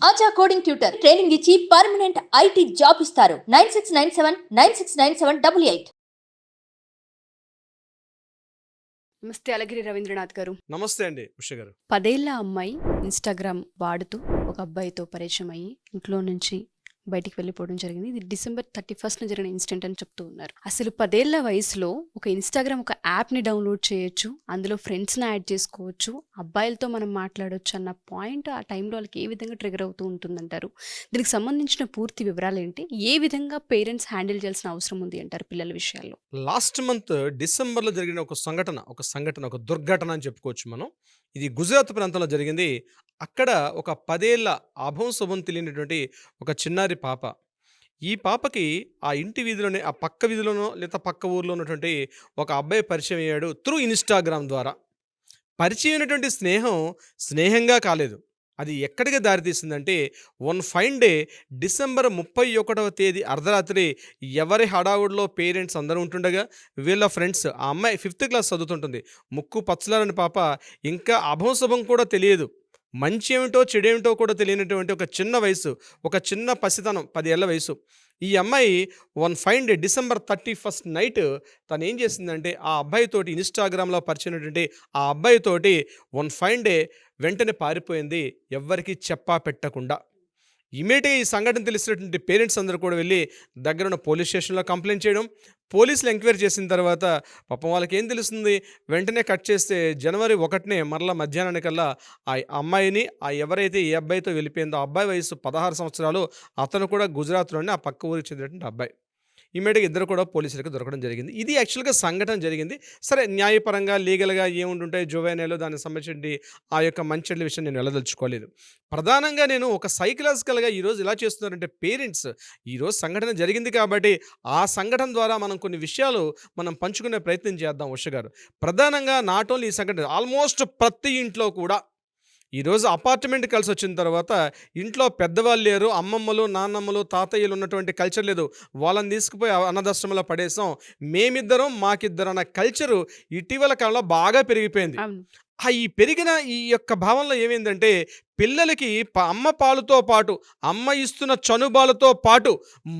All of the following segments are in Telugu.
ఆచా కోడింగ్ ట్యూటర్ ట్రైనింగ్ ఇచ్చి పర్మనెంట్ ఐటీ జాబ్ ఇస్తారు. 9697969788. నమస్తే అలగిరి రవీంద్రనాథ్ గారు. నమస్తే అండి ఉష గారు. 10 ఏళ్ల అమ్మాయి ఇన్స్టాగ్రామ్ వాడుతూ ఒక అబ్బాయితో పరిచయం అయ్యి ఇంట్లో నుంచి బయటికి వెళ్ళిపోవడం జరిగింది. ఇది December 31st జరిగిన ఇన్సిడెంట్ అని చెప్తూ ఉన్నారు. అసలు 10 ఏళ్ల వయసులో ఒక ఇన్స్టాగ్రామ్ ఒక యాప్ని డౌన్లోడ్ చేయొచ్చు, అందులో ఫ్రెండ్స్ని యాడ్ చేసుకోవచ్చు, అబ్బాయిలతో మనం మాట్లాడొచ్చు అన్న పాయింట్ ఆ టైంలో వాళ్ళకి ఏ విధంగా ట్రిగర్ అవుతూ ఉంటుందంటారు? దీనికి సంబంధించిన పూర్తి వివరాలు ఏంటి? ఏ విధంగా పేరెంట్స్ హ్యాండిల్ చేయాల్సిన అవసరం ఉంది అంటారు పిల్లల విషయాల్లో? లాస్ట్ మంత్ డిసెంబర్లో జరిగిన ఒక దుర్ఘటన అని చెప్పుకోవచ్చు మనం. ఇది గుజరాత్ ప్రాంతంలో జరిగింది. అక్కడ ఒక 10 ఏళ్ల అభం శుభం తెలియనటువంటి ఒక చిన్నారి పాప. ఈ పాపకి ఆ ఇంటి వీధిలోనే, ఆ పక్క వీధిలోనో లేదా పక్క ఊర్లో ఉన్నటువంటి ఒక అబ్బాయి పరిచయం అయ్యాడు త్రూ ఇన్స్టాగ్రామ్ ద్వారా. పరిచయం అయినటువంటి స్నేహం స్నేహంగా కాలేదు. అది ఎక్కడికి దారితీసిందంటే, వన్ ఫైన్ డే డిసెంబర్ 31వ తేదీ అర్ధరాత్రి ఎవరి హడావుడిలో పేరెంట్స్ అందరూ ఉంటుండగా వీళ్ళ ఫ్రెండ్స్, ఆ అమ్మాయి 5th క్లాస్ చదువుతుంటుంది. ముక్కు పచ్చలారని పాప, ఇంకా అభంశుభం కూడా తెలియదు, మంచి ఏమిటో చెడేమిటో కూడా తెలియనటువంటి ఒక చిన్న వయసు, ఒక చిన్న పసితనం, 10 ఏళ్ల వయసు. ఈ అమ్మాయి one fine day December 31st night తను ఏం చేసిందంటే, ఆ అబ్బాయితోటి ఇన్స్టాగ్రామ్లో పరిచయమైనటువంటి ఆ అబ్బాయితోటి వన్ ఫైన్ డే వెంటనే పారిపోయింది, ఎవ్వరికీ చెప్పా పెట్టకుండా. ఇమీడియట్గా ఈ సంఘటన తెలిసినటువంటి పేరెంట్స్ అందరూ కూడా వెళ్ళి దగ్గరున్న పోలీస్ స్టేషన్లో కంప్లైంట్ చేయడం. పోలీసులు ఎంక్వైరీ చేసిన తర్వాత పాపం వాళ్ళకి ఏం తెలుస్తుంది, వెంటనే కట్ చేస్తే జనవరి 1నే మరలా మధ్యాహ్నానికల్లా ఆ అమ్మాయిని, ఆ ఎవరైతే ఏ అబ్బాయితో వెళ్ళిపోయిందో ఆ అబ్బాయి వయసు 16 సంవత్సరాలు, అతను కూడా గుజరాత్లోనే ఆ పక్క ఊరికి చెందినటువంటి అబ్బాయి. ఇమ్మీడియట్గా ఇద్దరు కూడా పోలీసులకు దొరకడం జరిగింది. ఇది యాక్చువల్గా సంఘటన జరిగింది. సరే, న్యాయపరంగా లీగల్గా ఏముంటుంటాయి జువైనల్, దానికి సంబంధించి ఆ యొక్క మంచి విషయం నేను వెళ్ళదలుచుకోలేదు. ప్రధానంగా నేను ఒక సైకలాజికల్గా ఈరోజు ఎలా చేస్తున్నారంటే పేరెంట్స్, ఈరోజు సంఘటన జరిగింది కాబట్టి ఆ సంఘటన ద్వారా మనం కొన్ని విషయాలు మనం పంచుకునే ప్రయత్నం చేద్దాం ఉష గారు. ప్రధానంగా నాట్ ఓన్లీ ఈ సంఘటన, ఆల్మోస్ట్ ప్రతి ఇంట్లో కూడా ఈరోజు అపార్ట్మెంట్ కలిసి వచ్చిన తర్వాత ఇంట్లో పెద్దవాళ్ళు లేరు, అమ్మమ్మలు నాన్నమ్మలు తాతయ్యలు ఉన్నటువంటి కల్చర్ లేదు, వాళ్ళని తీసుకుపోయి అనాథాశ్రమంలో పడేసాం, మేమిద్దరం మాకిద్దరం అన్న కల్చరు ఇటీవల కాలంలో బాగా పెరిగిపోయింది. ఈ పెరిగిన ఈ యొక్క భావనలో ఏమైందంటే, పిల్లలకి అమ్మ పాలుతో పాటు, అమ్మ ఇస్తున్న చనుబాలతో పాటు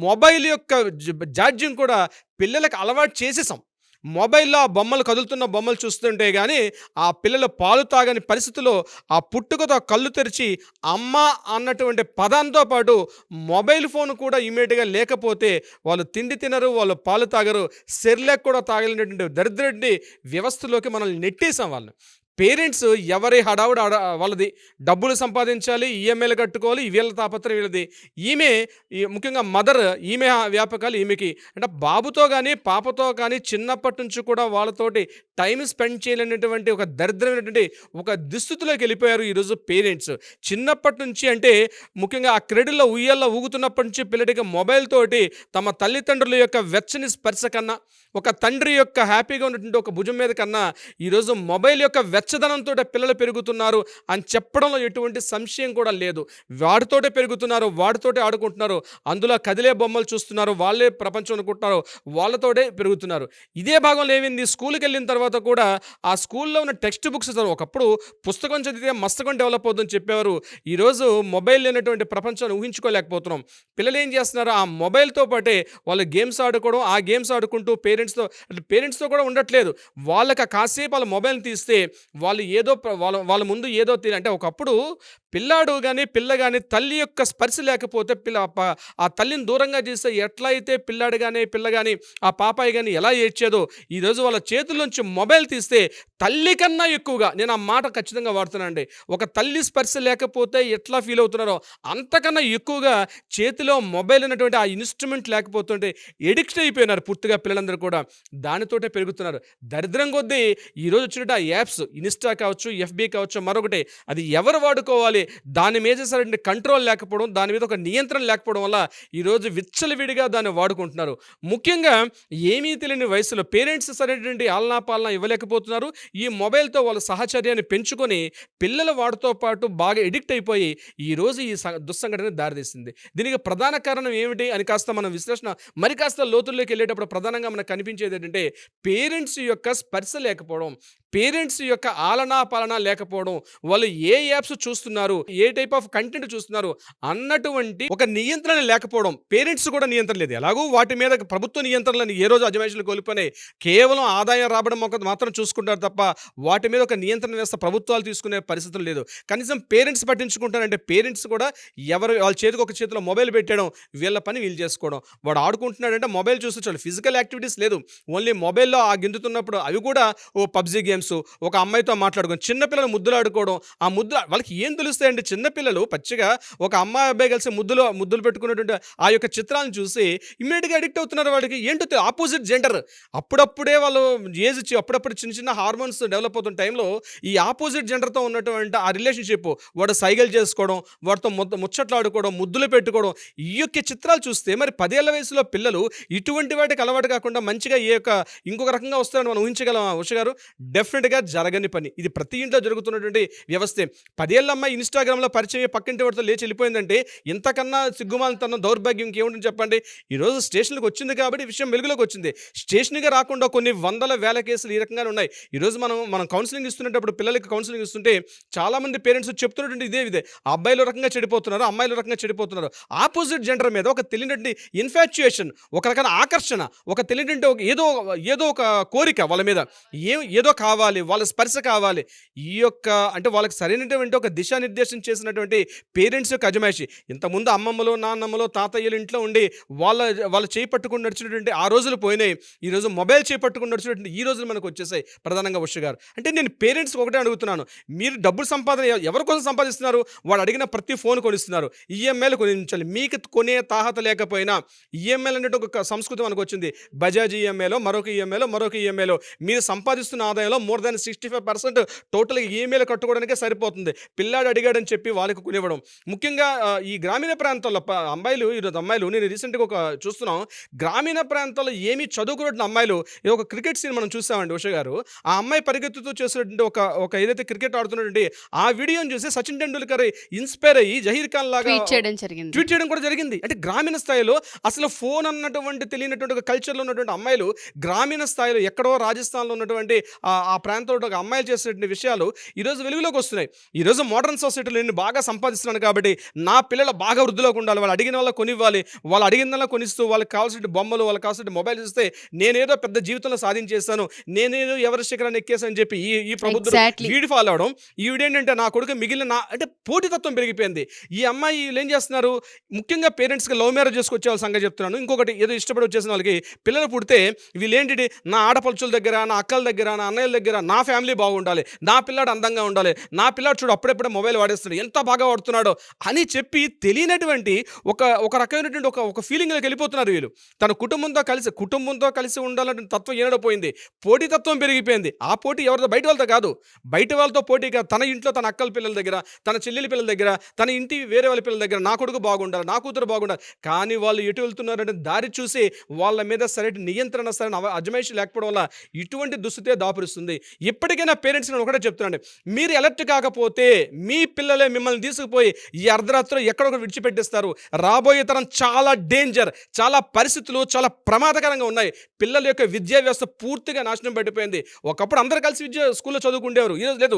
మొబైల్ యొక్క జాడ్యం కూడా పిల్లలకు అలవాటు చేసేసాం. మొబైల్లో ఆ బొమ్మలు, కదులుతున్న బొమ్మలు చూస్తుంటే కానీ ఆ పిల్లలు పాలు తాగని పరిస్థితిలో ఆ పుట్టుకతో కళ్ళు తెరిచి అమ్మ అన్నటువంటి పదంతో పాటు మొబైల్ ఫోన్ కూడా ఇమీడియట్గా లేకపోతే వాళ్ళు తిండి తినరు, వాళ్ళు పాలు తాగరు, సెర్లాక్ కూడా తాగలేనటువంటి దరిద్రుడి వ్యవస్థలోకి మనల్ని నెట్టేసాం వాళ్ళని. పేరెంట్స్ ఎవరి హడావుడు వాళ్ళది, డబ్బులు సంపాదించాలి, ఈఎంఐలు కట్టుకోవాలి, వీళ్ళ తాపత్రం వీళ్ళది. ఈమె ముఖ్యంగా మదర్, ఈమె వ్యాపకాలు ఈమెకి. అంటే బాబుతో కానీ పాపతో కానీ చిన్నప్పటి నుంచి కూడా వాళ్ళతోటి టైం స్పెండ్ చేయలేనటువంటి ఒక దరిద్రమైనటువంటి ఒక దుస్థితిలోకి వెళ్ళిపోయారు ఈరోజు పేరెంట్స్. చిన్నప్పటి నుంచి అంటే ముఖ్యంగా ఆ క్రెడిల్లో ఉయ్యాల్లో ఊగుతున్నప్పటి నుంచి పిల్లడికి మొబైల్ తోటి తమ తల్లిదండ్రుల యొక్క వెచ్చని స్పర్శ కన్నా, ఒక తండ్రి యొక్క హ్యాపీగా ఉన్నటువంటి ఒక భుజం మీద కన్నా ఈరోజు మొబైల్ యొక్క వెచ్చదనంతో పిల్లలు పెరుగుతున్నారు అని చెప్పడంలో ఎటువంటి సంశయం కూడా లేదు. వాడితోటే పెరుగుతున్నారు, వాడితోటే ఆడుకుంటున్నారు, అందులో కదిలే బొమ్మలు చూస్తున్నారు, వాళ్ళే ప్రపంచం అనుకుంటున్నారు, వాళ్ళతోటే పెరుగుతున్నారు. ఇదే భాగంలో ఏమైంది, స్కూల్కి వెళ్ళిన తర్వాత కూడా ఆ స్కూల్లో ఉన్న టెక్స్ట్ బుక్స్ ఒకప్పుడు పుస్తకం చదివితే మస్తకం డెవలప్ అవుతుందని చెప్పేవారు. ఈరోజు మొబైల్ లేనటువంటి ప్రపంచాన్ని ఊహించుకోలేకపోతున్నాం. పిల్లలు ఏం చేస్తున్నారు, ఆ మొబైల్తో పాటే వాళ్ళు గేమ్స్ ఆడుకోవడం, ఆ గేమ్స్ ఆడుకుంటూ పేరెంట్స్తో కూడా ఉండట్లేదు. వాళ్ళకి కాసేపు వాళ్ళ మొబైల్ని తీస్తే వాళ్ళు ఏదో వాళ్ళ ముందు ఏదో అంటే ఒకప్పుడు పిల్లాడు కానీ పిల్ల కానీ తల్లి యొక్క స్పర్శ లేకపోతే ఆ తల్లిని దూరంగా చేస్తే ఎట్లా అయితే పిల్లాడు కానీ పిల్ల కానీ ఆ పాపాయి కానీ ఎలా ఏడ్చేదో, ఈరోజు వాళ్ళ చేతుల్లోంచి మొబైల్ తీస్తే తల్లి కన్నా ఎక్కువగా, నేను ఆ మాట ఖచ్చితంగా వాడుతున్నానండి, ఒక తల్లి స్పర్శ లేకపోతే ఎట్లా ఫీల్ అవుతున్నారో అంతకన్నా ఎక్కువగా చేతిలో మొబైల్ అనేటువంటి ఆ ఇన్స్ట్రుమెంట్ లేకపోతుంటే ఎడిక్ట్ అయిపోయినారు పూర్తిగా పిల్లలందరూ కూడా. దానితోటే పెరుగుతున్నారు. దరిద్రం కొద్దీ ఈరోజు వచ్చినట్టు ఆ యాప్స్, ఇన్స్టా కావచ్చు, ఎఫ్బీ కావచ్చు, మరొకటి, అది ఎవరు వాడుకోవాలి, దాని మీద సరైన కంట్రోల్ లేకపోవడం, దాని మీద ఒక నియంత్రణ లేకపోవడం వల్ల ఈరోజు విచ్చలవిడిగా దాన్ని వాడుకుంటున్నారు. ముఖ్యంగా ఏమీ తెలియని వయసులో పేరెంట్స్ సరైనటువంటి ఆలనా పాలన ఇవ్వలేకపోతున్నారు. ఈ మొబైల్తో వాళ్ళ సహచర్యాన్ని పెంచుకొని పిల్లల వాటితో పాటు బాగా ఎడిక్ట్ అయిపోయి ఈరోజు ఈ దుస్సంఘటన దారితీసింది. దీనికి ప్రధాన కారణం ఏమిటి అని కాస్త మనం విశ్లేషణ మరి కాస్త లోతుల్లోకి వెళ్ళేటప్పుడు ప్రధానంగా మనకు కనిపించేది ఏంటంటే, పేరెంట్స్ యొక్క స్పర్శ లేకపోవడం, పేరెంట్స్ యొక్క ఆలనా పాలన లేకపోవడం, వాళ్ళు ఏ యాప్స్ చూస్తున్నారు, ఏ టైప్ ఆఫ్ కంటెంట్ చూస్తున్నారు అన్నటువంటి ఒక నియంత్రణ లేకపోవడం. పేరెంట్స్ కూడా నియంత్రణ లేదు. ఎలాగో వాటి మీద ప్రభుత్వ నియంత్రణలని ఏ రోజు అజమాయిషీలు కోల్పోయినాయి. కేవలం ఆదాయం రాబడం మాత్రం చూసుకుంటారు తప్ప వాటి మీద ఒక నియంత్రణ వ్యవస్థ ప్రభుత్వాలు తీసుకునే పరిస్థితులు లేదు. కనీసం పేరెంట్స్ పట్టించుకుంటారంటే పేరెంట్స్ కూడా ఎవరు వాళ్ళ చేతికి ఒక చేతిలో మొబైల్ పెట్టడం, వీళ్ళ పని వీళ్ళు చేసుకోవడం. వాడు ఆడుకుంటున్నాడంటే మొబైల్ చూస్తూ చాలు, ఫిజికల్ యాక్టివిటీస్ లేదు. ఓన్లీ మొబైల్‌లో ఆ గెంతుతున్నప్పుడు అవి కూడా ఓ పబ్‌జీ గేమ్స్, ఒక అమ్మాయితో మాట్లాడుకోవడం, చిన్న పిల్లలు ముద్దులాడుకోవడం. ఆ ముద్దు వాళ్ళకి ఏం తెలుస్తాయండి? చిన్న పిల్లలు పచ్చిగా ఒక అమ్మాయి, అబ్బాయి కలిసి ముద్దులు పెట్టుకున్నటువంటి ఆ యొక్క చిత్రాలను చూసి ఇమ్మీడియేట్‌గా అడిక్ట్ అవుతున్నారు. వాడికి ఏంటో ఆపోజిట్ జెండర్ అప్పుడప్పుడే వాళ్ళు అప్పుడప్పుడు చిన్న చిన్న హార్మోన్స్ డెవలప్ అవుతున్న టైంలో ఈ ఆపోజిట్ జెండర్‌తో ఉన్నటువంటి ఆ రిలేషన్‌షిప్, వాడు సైగలు చేసుకోవడం, వాడితో ముచ్చట్లాడుకోవడం, ముద్దులు పెట్టుకోవడం, ఈ యొక్క చిత్రాలు చూస్తే మరి 10 ఏళ్ల వయసులో పిల్లలు ఇటువంటి వాటికి అలవాటు కాకుండా మంచిగా ఇంకొక రకంగా వస్తారని మనం ఊహించగలమా ఉష గారు? డెఫినెట్‌గా జరగని పని. ఇది ప్రతి ఇంట్లో జరుగుతున్నటువంటి వ్యవస్థే. 10 ఏళ్ల అమ్మాయి ఇన్‌స్టాగ్రామ్‌లో పరిచయం అయ్యి పక్కింటి వాడితో లేచి వెళ్ళిపోయిందంటే ఇంతకన్నా సిగ్గుమాలితనం, దౌర్భాగ్యం ఇంకేముంటుంది చెప్పండి? ఈరోజు స్టేషన్‌కి వచ్చింది కాబట్టి ఈ విషయం వెలుగులోకి వచ్చింది. స్టేషన్‌గా రాకుండా కొన్ని వందల వేల కేసులు ఈ రకంగానే ఉన్నాయి. ఈరోజు మనం కౌన్సిలింగ్ ఇస్తున్నప్పుడు, పిల్లలకి కౌన్సిలింగ్ ఇస్తుంటే చాలామంది పేరెంట్స్ చెప్తున్నటువంటి ఇదే ఆ అబ్బాయిలు రకంగా చెడిపోతున్నారు, అమ్మాయిలు రకంగా చెడిపోతున్నారు. ఆపోజిట్ జెండర్ మీద ఒక తెలియనటువంటి ఇన్ఫాచ్యుయేషన్, ఒక రకమైన ఆకర్షణ, ఒక తెలియనటువంటి ఏదో ఒక కోరిక వాళ్ళ మీద, ఏదో కావాలి, వాళ్ళ స్పర్శ కావాలి. ఈ యొక్క అంటే వాళ్ళకి సరైనటువంటి ఒక దిశానిర్దేశం చేసినటువంటి పేరెంట్స్ యొక్క అజమాయిషి. ఇంతకుముందు అమ్మమ్మలు, నాన్నమ్మలు, తాతయ్యలు ఇంట్లో ఉండి వాళ్ళ చేయి పట్టుకుని నడిచినటువంటి ఆ రోజులు పోయినాయి. ఈరోజు మొబైల్ చేయి పట్టుకుని నడిచినటువంటి ఈ రోజులు మనకు వచ్చేసాయి ప్రధానంగా ఉష గారు. అంటే నేను పేరెంట్స్కి ఒకటే అడుగుతున్నాను, మీరు డబ్బులు సంపాదన ఎవరి కోసం సంపాదిస్తున్నారు? వాడు అడిగిన ప్రతి ఫోన్ కొనిస్తున్నారు, ఈఎంఐలు కొనించాలి. మీకు కొనే తాహత లేకపోయినా ఈఎంఐలు అనేటువంటి ఒక సంస్కృతి మనకు వచ్చింది. బజాజ్ ఈఎంఐలో, మరొక ఈఎంఐలో మీరు సంపాదిస్తున్న ఆదాయంలో మోర్ దాన్ 65% టోటల్గా ఈఎంఐలు కట్టుకోవడానికే సరిపోతుంది. పిల్లాడు అడిగాడని చెప్పి వాళ్ళకి కొనివ్వడం. ముఖ్యంగా ఈ గ్రామీణ ప్రాంతాల్లో ఈరోజు అమ్మాయిలు నేను రీసెంట్గా చూస్తున్నాం, గ్రామీణ ప్రాంతాల్లో ఏమీ చదువుకున్నటువంటి అమ్మాయిలు, ఒక క్రికెట్ సీన్ మనం చూసామండి ఉష గారు. ఆ అమ్మాయి పరిగెత్తుతూ చేసినటువంటి ఒక ఏదైతే క్రికెట్ ఆడుతున్నటువంటి ఆ వీడియోని చూసి సచిన్ టెండూల్కర్ ఇన్స్పైర్ అయ్యి జహీర్ ఖాన్ లాగా ట్వీట్ చేయడం కూడా జరిగింది. అంటే గ్రామీణ స్థాయిలో అసలు ఫోన్ అన్నటువంటి తెలియనటువంటి ఒక కల్చర్లో ఉన్నటువంటి అమ్మాయిలు గ్రామీణ స్థాయిలో ఎక్కడో రాజస్థాన్లో ఉన్నటువంటి ఆ ప్రాంతంలో ఒక అమ్మాయిలు చేసేటువంటి విషయాలు ఈరోజు వెలుగులోకి వస్తున్నాయి. ఈరోజు మోడర్న్ సొసైటీలో నేను బాగా సంపాదిస్తున్నాను కాబట్టి నా పిల్లలు బాగా వృద్ధిలోకి ఉండాలి, వాళ్ళు అడిగిన వాళ్ళ కొనివ్వాలి, వాళ్ళు అడిగిన కొనిస్తూ వాళ్ళకి కావాల్సిన బొమ్మలు, వాళ్ళకి కావాల్సిన మొబైల్స్ ఇస్తే నేనేదో పెద్ద జీవితంలో సాధించేస్తాను, నేనేదో ఎవరి శిఖరాన్ని ఎక్కేసాను చెప్పి ఈ ప్రభుత్వం వీడి ఫాలో అవడం. ఈవిడేంటంటే నా కొడుకు మిగిలిన అంటే పోటీతత్వం పెరిగిపోయింది. ఈ అమ్మాయి ఏం చేస్తున్నారు? ముఖ్యంగా పేరెంట్స్కి లవ్ మ్యారేజ్ చేసుకొచ్చే వాళ్ళ సంగతి చెప్తున్నాను. ఇంకొకటి, ఏదో ఇష్టపడి వచ్చేసిన వాళ్ళకి పిల్లలు పుడితే వీళ్ళేంటి, నా ఆడపడుచుల దగ్గర, నా అక్కల దగ్గర, నా అన్నయ్యల దగ్గర నా ఫ్యామిలీ బాగుండాలి, నా పిల్లాడు అందంగా ఉండాలి, నా పిల్లాడు చూడు అప్పుడప్పుడే మొబైల్ వాడేస్తున్నాడు, ఎంత బాగా వాడుతున్నాడో అని చెప్పి తెలియనటువంటి ఒక రకమైనటువంటి ఒక ఫీలింగ్లోకి వెళ్ళిపోతున్నారు వీళ్ళు. తన కుటుంబంతో కలిసి ఉండాలంటే తత్వం ఏనడపోయింది. పోటీతత్వం పెరిగిపోయింది. ఆ పోటీ ఎవరితో? బయట వాళ్ళతో కాదు, బయట వాళ్ళతో పోటీ కాదు, తన ఇంట్లో తన అక్కల పిల్లల దగ్గర, తన చెల్లెలి పిల్లల దగ్గర, తన ఇంటి వేరే వాళ్ళ పిల్లల దగ్గర నా కొడుకు బాగుండాలి, నా కూతురు బాగుండాలి. కానీ వాళ్ళు ఎటు వెళ్తున్నారంటే దారి చూసి వాళ్ళ మీద సరైన నియంత్రణ, సరైన అజమాయిషీ లేకపోవడం వల్ల ఇటువంటి దుస్థితే దాపురిస్తుంది. ఇప్పటికైనా పేరెంట్స్ నేను ఒకటే చెప్తున్నాను, మీరు అలర్ట్ కాకపోతే మీ పిల్లలే మిమ్మల్ని తీసుకుపోయి ఈ అర్ధరాత్రిలో ఎక్కడొకటి విడిచిపెట్టేస్తారు. రాబోయే తరం చాలా డేంజర్, చాలా పరిస్థితులు చాలా ప్రమాదకరంగా ఉన్నాయి. పిల్లల యొక్క విద్యా వ్యవస్థ పూర్తిగా నాశనం పడిపోయింది. ఒకప్పుడు అందరూ కలిసి స్కూల్లో చదువుకుండేవారు, ఈరోజు లేదు.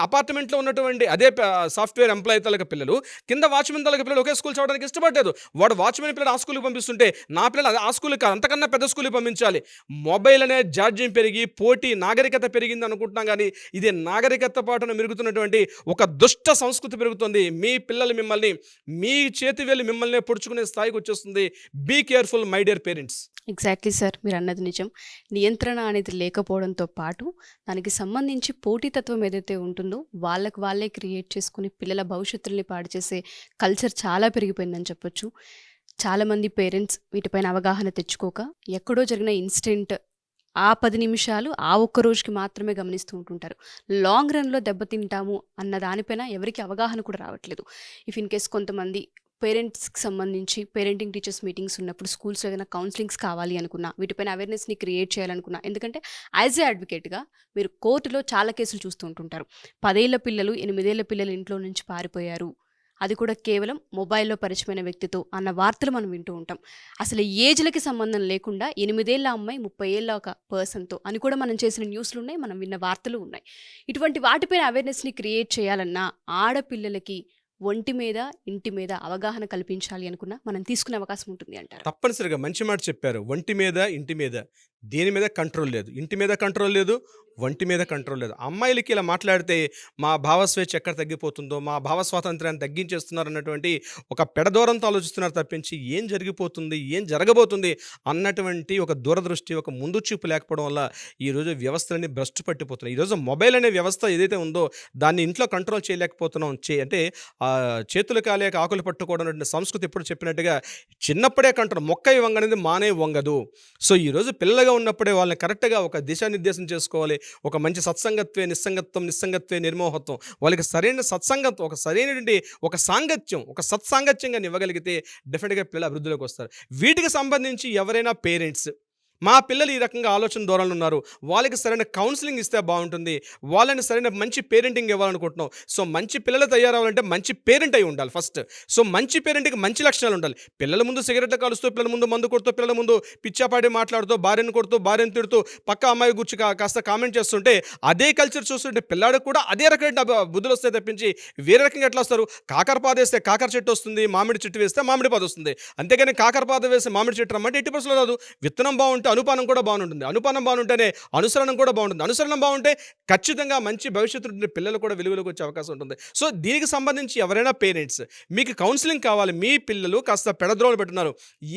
అపార్ట్మెంట్లో ఉన్నటువంటి అదే సాఫ్ట్వేర్ ఎంప్లాయీ తలక పిల్లలు, కింద వాచ్మెన్ తలక పిల్లలు ఒకే స్కూల్ చదవడానికి ఇష్టపడలేదు. వాడు వాచ్మెన్ పిల్లలు ఆ స్కూల్కి పంపిస్తుంటే నా పిల్లలు ఆ స్కూల్కి కాదు, అంతకన్నా పెద్ద స్కూల్కి పంపించాలి. మొబైల్ అనే జాడ్యం పెరిగి పోటీ నాగరికత పెరిగింది అనుకుంటున్నాం, కానీ ఇది నాగరికత పాటున మెరుగుతున్నటువంటి ఒక దుష్ట సంస్కృతి పెరుగుతుంది. మీ పిల్లలు మిమ్మల్ని, మీ చేతి వేలు మిమ్మల్ని పొడుచుకునే స్థాయికి వచ్చేస్తుంది. Be careful my dear parents. Exactly sir, మీరు అన్నది నిజం. నియంత్రణ అనేది లేకపోవడంతో పాటు దానికి సంబంధించి పోటీతత్వం ఏదైతే ఉంటుందో వాళ్ళే క్రియేట్ చేసుకుని పిల్లల భవిష్యత్తుల్ని పాడు చేసే కల్చర్ చాలా పెరిగిపోయిందని చెప్పొచ్చు. చాలామంది పేరెంట్స్ వీటిపైన అవగాహన తెచ్చుకోక ఎక్కడో జరిగిన ఇన్సిడెంట్ ఆ 10 నిమిషాలు ఆ ఒక్క రోజుకి మాత్రమే గమనిస్తూ ఉంటుంటారు. లాంగ్ రన్లో దెబ్బతింటాము అన్న దానిపైన ఎవరికి అవగాహన కూడా రావట్లేదు. ఇఫ్ ఇన్ కేస్ కొంతమంది పేరెంట్స్కి సంబంధించి పేరెంటింగ్ టీచర్స్ మీటింగ్స్ ఉన్నప్పుడు స్కూల్స్లో ఏదైనా కౌన్సిలింగ్స్ కావాలి అనుకున్నా, వీటిపైన అవేర్నెస్ని క్రియేట్ చేయాలనుకున్నా, ఎందుకంటే యాజ్ ఏ అడ్వకేట్గా మీరు కోర్టులో చాలా కేసులు చూస్తూ ఉంటుంటారు. 10 ఏళ్ల పిల్లలు, 8 ఏళ్ల పిల్లలు ఇంట్లో నుంచి పారిపోయారు అది కూడా కేవలం మొబైల్లో పరిచయమైన వ్యక్తితో అన్న వార్తలు మనం వింటూ ఉంటాం. అసలు ఏజ్లకి సంబంధం లేకుండా 8 ఏళ్ల అమ్మాయి 30 ఏళ్ల ఒక పర్సన్తో అని కూడా మనం చేసిన న్యూస్లు ఉన్నాయి, మనం విన్న వార్తలు ఉన్నాయి. ఇటువంటి వాటిపైన అవేర్నెస్ని క్రియేట్ చేయాలన్నా ఆడపిల్లలకి ఒంటి మీద ఇంటి మీద అవగాహన కల్పించాలి అనుకున్నా మనం తీసుకునే అవకాశం ఉంటుంది అంటారు. తప్పనిసరిగా మంచి మాట చెప్పారు. ఒంటి మీద ఇంటి మీద దేని మీద కంట్రోల్ లేదు, ఇంటి మీద కంట్రోల్ లేదు, ఒంటి మీద కంట్రోల్ లేదు. అమ్మాయిలకి ఇలా మాట్లాడితే మా భావస్వేచ్ఛ ఎక్కడ తగ్గిపోతుందో, మా భావ స్వాతంత్ర్యాన్ని తగ్గించేస్తున్నారు అన్నటువంటి ఒక పెడదూరంతో ఆలోచిస్తున్నారు తప్పించి ఏం జరిగిపోతుంది, ఏం జరగబోతుంది అన్నటువంటి ఒక దూరదృష్టి, ఒక ముందు చూపు లేకపోవడం వల్ల ఈరోజు వ్యవస్థలన్నీ భ్రష్టు పట్టిపోతున్నాయి. ఈరోజు మొబైల్ అనే వ్యవస్థ ఏదైతే ఉందో దాన్ని ఇంట్లో కంట్రోల్ చేయలేకపోతున్నాం. అంటే చేతులు కాలేక ఆకులు పట్టుకోవడం అనే సంస్కృతి ఎప్పుడు చెప్పినట్టుగా చిన్నప్పుడే కంట్రోల్, మొక్క వంగనేది మానే వంగదు. సో ఈరోజు పిల్లలుగా ఉన్నప్పుడే వాళ్ళని కరెక్ట్గా ఒక దిశానిర్దేశం చేసుకోవాలి. ఒక మంచి సత్సంగత్వే నిస్సంగత్వే నిర్మోహత్వం, వాళ్ళకి సరైన సత్సంగత్వం, ఒక సరైనటువంటి ఒక సాంగత్యం, ఒక సత్సాంగత్యంగా ఇవ్వగలిగితే డెఫినెట్గా పిల్లలు అభివృద్ధిలోకి వస్తారు. వీటికి సంబంధించి ఎవరైనా పేరెంట్స్ మా పిల్లలు ఈ రకంగా ఆలోచన ధోరణులు ఉన్నారు, వాళ్ళకి సరైన కౌన్సిలింగ్ ఇస్తే బాగుంటుంది, వాళ్ళని సరైన మంచి పేరెంటింగ్ ఇవ్వాలనుకుంటున్నాం. సో మంచి పిల్లలు తయారవ్వాలంటే మంచి పేరెంట్ అయి ఉండాలి ఫస్ట్. సో మంచి పేరెంట్కి మంచి లక్షణాలు ఉండాలి. పిల్లల ముందు సిగరెట్లు కాలుస్తూ, పిల్లల ముందు మందు కొడుతూ, పిల్లల ముందు పిచ్చాపాడి మాట్లాడుతూ, భార్యను కొడుతూ, భార్యను తిడుతూ, పక్క అమ్మాయి గురించి కాస్త కామెంట్ చేస్తుంటే అదే కల్చర్ చూస్తుంటే పిల్లాడికి కూడా అదే రకమైన బుద్ధులు వస్తాయి తప్పించి వేరే రకంగా ఎట్లా వస్తారు? కాకర పాద వేస్తే కాకర చెట్టు వస్తుంది, మామిడి చెట్టు వేస్తే మామిడి పాద వస్తుంది. అంతేగాని కాకర పాద వేస్తే మామిడి చెట్టు రమ్మంటే 80% రాదు. విత్తనం బాగుంటే అనుపానం కూడా బాగుంటుంది, అనుపానం బాగుంటేనే అనుసరణం కూడా బాగుంటుంది, అనుసరణం బాగుంటే ఖచ్చితంగా మంచి భవిష్యత్తు పిల్లలు కూడా వెలుగులోకి వచ్చే అవకాశం ఉంటుంది. సో దీనికి సంబంధించి ఎవరైనా పేరెంట్స్ మీకు కౌన్సిలింగ్ కావాలి, మీ పిల్లలు కాస్త పెడద్రోలు పెట్టున్నారు,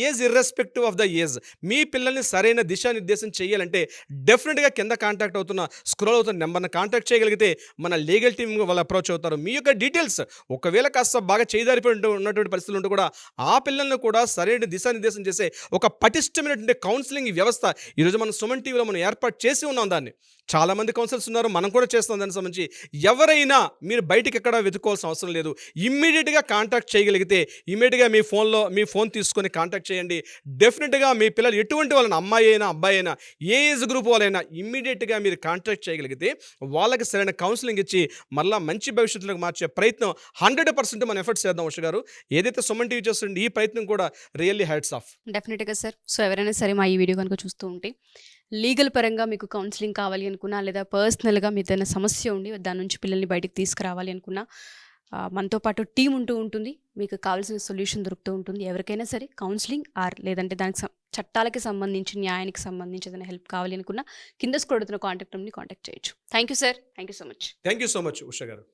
age irrespective of the age, మీ పిల్లల్ని సరైన దిశానిర్దేశం చేయాలంటే డెఫినెట్గా కింద కాంటాక్ట్ అవుతున్న స్క్రోల్ అవుతున్న నెంబర్ని కాంటాక్ట్ చేయగలిగితే మన లీగల్ టీమ్ వాళ్ళు అప్రోచ్ అవుతారు. మీ యొక్క డీటెయిల్స్ ఒకవేళ కాస్త బాగా చేయదారిపోయి ఉన్నటువంటి పరిస్థితులు ఉంటే కూడా ఆ పిల్లల్ని కూడా సరైన దిశానిర్దేశం చేసే ఒక పటిష్టమైనటువంటి కౌన్సిలింగ్ వ్యవస్థ ఈరోజు మనం సుమన్ టీవీలో మనం ఏర్పాటు చేసి ఉన్నాం. దాన్ని చాలామంది కౌన్సిలర్స్ ఉన్నారు, మనం కూడా చేస్తాం. దానికి సంబంధించి ఎవరైనా మీరు బయటికి ఎక్కడ వెతుక్కోవాల్సిన అవసరం లేదు. ఇమ్మీడియట్గా కాంటాక్ట్ చేయగలిగితే ఇమ్మీడియట్గా మీ ఫోన్ తీసుకొని కాంటాక్ట్ చేయండి. డెఫినెట్గా మీ పిల్లలు ఎటువంటి వాళ్ళని, అమ్మాయి అయినా అబ్బాయి అయినా, ఏ ఏజ్ గ్రూప్ వాళ్ళైనా ఇమ్మీడియట్గా మీరు కాంటాక్ట్ చేయగలిగితే వాళ్ళకి సరైన కౌన్సిలింగ్ ఇచ్చి మళ్ళీ మంచి భవిష్యత్తులోకి మార్చే ప్రయత్నం 100% మనం ఎఫర్ట్స్ చేద్దాం. ఉష గారు ఏదైతే సుమన్ టీవీ చేస్తుంది ఈ ప్రయత్నం కూడా రియల్లీ హ్యాట్స్ ఆఫ్. డెఫినెట్గా సార్. సో ఎవరైనా సరే మా ఈ వీడియో కనుక చూస్తూ ఉంటే లీగల్ పరంగా మీకు కౌన్సిలింగ్ కావాలి అనుకున్నా, లేదా పర్సనల్గా మీకు ఏదైనా సమస్య ఉండి దాని నుంచి పిల్లల్ని బయటికి తీసుకురావాలి అనుకున్నా మనతో పాటు టీం ఉంటూ ఉంటుంది, మీకు కావాల్సిన సొల్యూషన్ దొరుకుతూ ఉంటుంది. ఎవరికైనా సరే కౌన్సిలింగ్ లేదంటే దానికి చట్టాలకి సంబంధించి, న్యాయానికి సంబంధించి ఏదైనా హెల్ప్ కావాలి అనుకున్నా కింద స్క్రోల్ అవుతున్న కాంటాక్ట్ నెంబర్ని కాంటాక్ట్ చేయొచ్చు. Thank you sir. Thank you so much. Thank you so much Usha గారు.